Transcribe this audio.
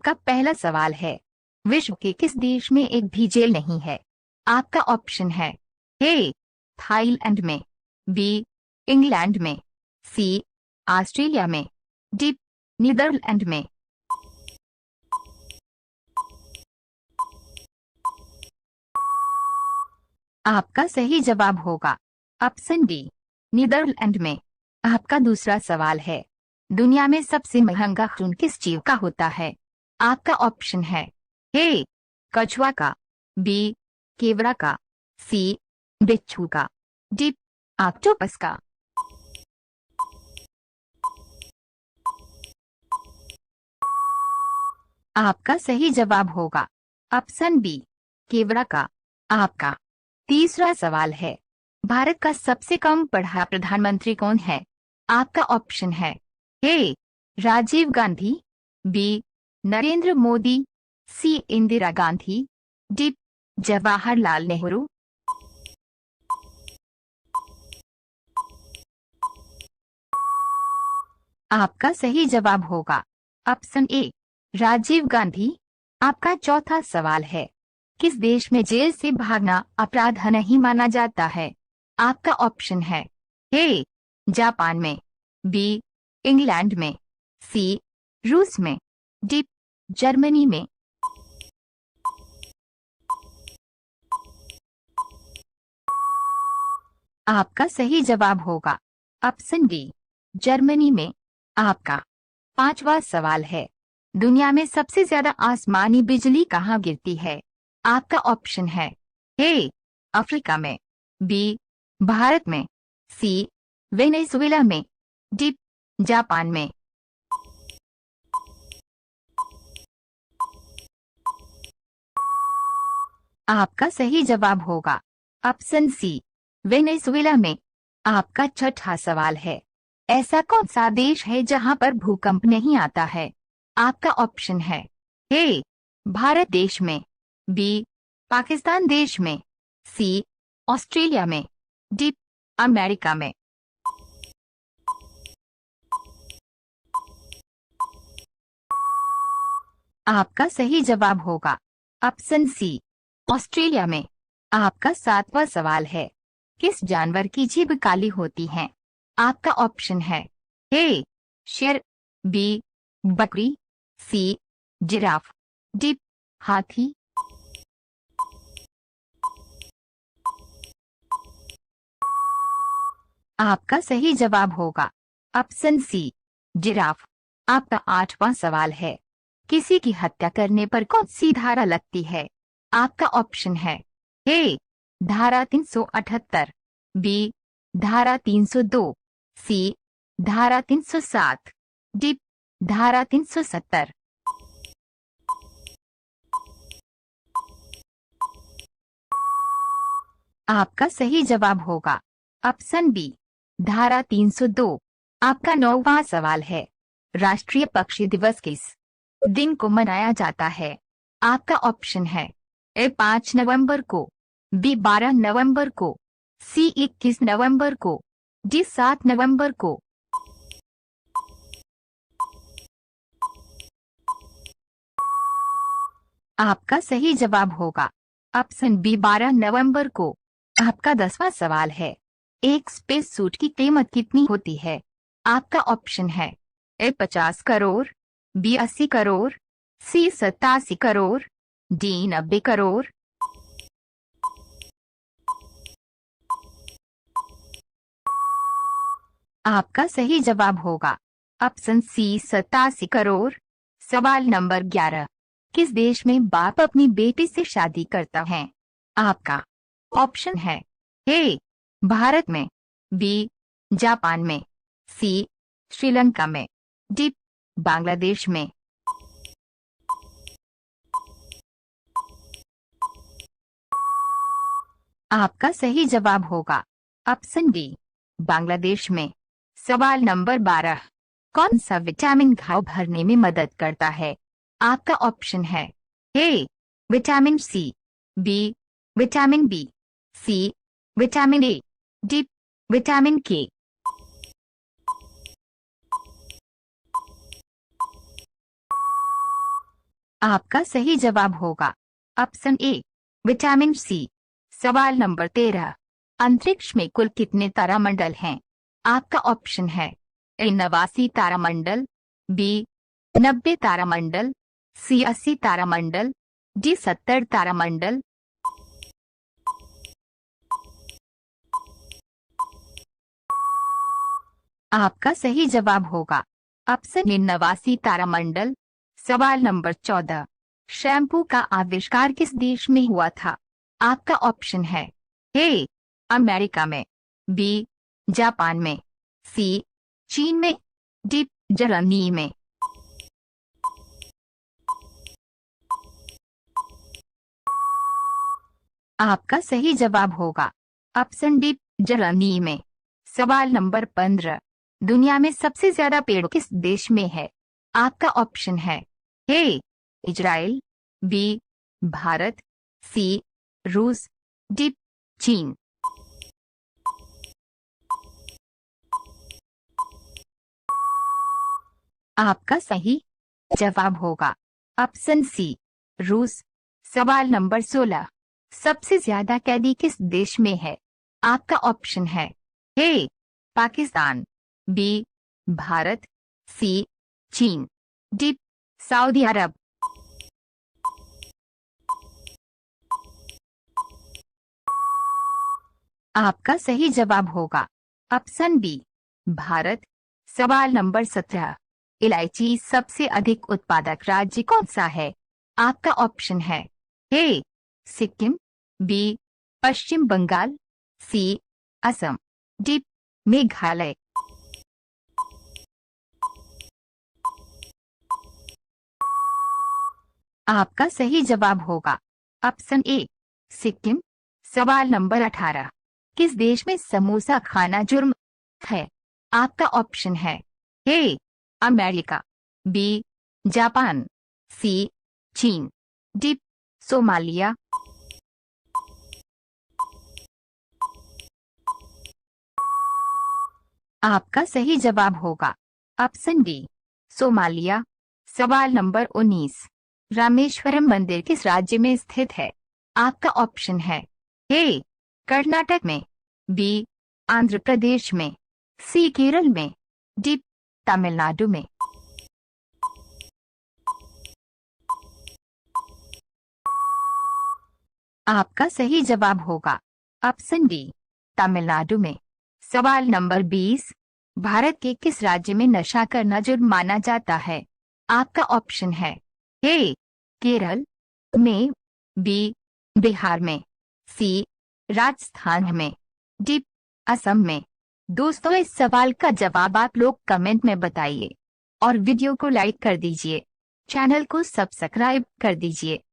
आपका पहला सवाल है, विश्व के किस देश में एक भी जेल नहीं है? आपका ऑप्शन है ए थाईलैंड में, बी इंग्लैंड में, सी ऑस्ट्रेलिया में, डी नीदरलैंड में। आपका सही जवाब होगा ऑप्शन डी नीदरलैंड में। आपका दूसरा सवाल है, दुनिया में सबसे महंगा खून किस जीव का होता है? आपका ऑप्शन है ए कछुआ का, बी केवड़ा का, सी बिच्छू का, डी ऑक्टोपस का। आपका सही जवाब होगा ऑप्शन बी केवड़ा का। आपका तीसरा सवाल है, भारत का सबसे कम पढ़ा प्रधानमंत्री कौन है? आपका ऑप्शन है ए राजीव गांधी, बी नरेंद्र मोदी, सी इंदिरा गांधी, डी जवाहरलाल नेहरू। आपका सही जवाब होगा ऑप्शन ए राजीव गांधी। आपका चौथा सवाल है, किस देश में जेल से भागना अपराध नहीं माना जाता है? आपका ऑप्शन है ए जापान में, बी इंग्लैंड में, सी रूस में, डी जर्मनी में। आपका सही जवाब होगा ऑप्शन डी जर्मनी में। आपका पांचवा सवाल है, दुनिया में सबसे ज्यादा आसमानी बिजली कहाँ गिरती है? आपका ऑप्शन है ए अफ्रीका में, बी भारत में, सी वेनेजुएला में, डी जापान में। आपका सही जवाब होगा ऑप्शन सी वेनेजुएला में। आपका छठा सवाल है, ऐसा कौन सा देश है जहां पर भूकंप नहीं आता है? आपका ऑप्शन है ए भारत देश में, बी पाकिस्तान देश में, सी ऑस्ट्रेलिया में, डी अमेरिका में। आपका सही जवाब होगा ऑप्शन सी ऑस्ट्रेलिया में। आपका सातवां सवाल है, किस जानवर की जीभ काली होती है? आपका ऑप्शन है ए शेर, बी बकरी, सी जिराफ, डी हाथी। आपका सही जवाब होगा ऑप्शन सी जिराफ। आपका आठवां सवाल है, किसी की हत्या करने पर कौन सी धारा लगती है? आपका ऑप्शन है ए धारा 378, बी धारा 302, सी धारा 307, डी धारा 370। आपका सही जवाब होगा ऑप्शन बी धारा 302। आपका नौवां सवाल है, राष्ट्रीय पक्षी दिवस किस दिन को मनाया जाता है? आपका ऑप्शन है ए 5 नवंबर को, बी 12 नवंबर को, सी 21 नवंबर को, डी 7 नवंबर को। आपका सही जवाब होगा ऑप्शन बी 12 नवंबर को। आपका 10वां सवाल है, एक स्पेस सूट की कीमत कितनी होती है? आपका ऑप्शन है ए 50 करोड़, बी 80 करोड़, सी 87 करोड़, डी 90 करोड़। आपका सही जवाब होगा ऑप्शन सी 87 करोड़। सवाल नंबर 11, किस देश में बाप अपनी बेटी से शादी करता है? आपका ऑप्शन है ए भारत में, बी जापान में, सी श्रीलंका में, डी बांग्लादेश में। आपका सही जवाब होगा ऑप्शन डी बांग्लादेश में। सवाल नंबर 12, कौन सा विटामिन घाव भरने में मदद करता है? आपका ऑप्शन है A vitamin C, B vitamin B, C vitamin A, D vitamin K. आपका सही जवाब होगा ऑप्शन ए विटामिन सी। सवाल नंबर 13। अंतरिक्ष में कुल कितने तारामंडल हैं? आपका ऑप्शन है ए 89 तारामंडल, बी 90 तारामंडल, सी 80 तारामंडल, डी 70 तारामंडल। आपका सही जवाब होगा ऑप्शन ए 89 तारामंडल। सवाल नंबर 14। शैम्पू का आविष्कार किस देश में हुआ था? आपका ऑप्शन है ए अमेरिका में, बी जापान में, सी चीन में, डी जर्मनी में। आपका सही जवाब होगा ऑप्शन डी जर्मनी में। सवाल नंबर 15। दुनिया में सबसे ज्यादा पेड़ किस देश में है? आपका ऑप्शन है ए इजराइल, बी भारत, सी रूस, डी चीन। आपका सही जवाब होगा ऑप्शन सी रूस। सवाल नंबर 16। सबसे ज्यादा कैदी किस देश में है? आपका ऑप्शन है ए पाकिस्तान, बी भारत, सी चीन, डी सऊदी अरब। आपका सही जवाब होगा ऑप्शन बी भारत। सवाल नंबर 17। इलायची सबसे अधिक उत्पादक राज्य कौन सा है? आपका ऑप्शन है ए सिक्किम, बी पश्चिम बंगाल, सी असम, डी मेघालय। आपका सही जवाब होगा ऑप्शन ए सिक्किम। सवाल नंबर 18। किस देश में समोसा खाना जुर्म है? आपका ऑप्शन है ए अमेरिका, बी जापान, सी चीन, डी सोमालिया। आपका सही जवाब होगा ऑप्शन डी सोमालिया। सवाल नंबर 19। रामेश्वरम मंदिर किस राज्य में स्थित है? आपका ऑप्शन है ए कर्नाटक में, बी आंध्र प्रदेश में, सी केरल में, डी तमिलनाडु में। आपका सही जवाब होगा ऑप्शन डी तमिलनाडु में। सवाल नंबर 20। भारत के किस राज्य में नशा करना जुर्म माना जाता है? आपका ऑप्शन है ए केरल में, बी बिहार में, सी राजस्थान में, डी असम में। दोस्तों, इस सवाल का जवाब आप लोग कमेंट में बताइए और वीडियो को लाइक कर दीजिए, चैनल को सब्सक्राइब कर दीजिए।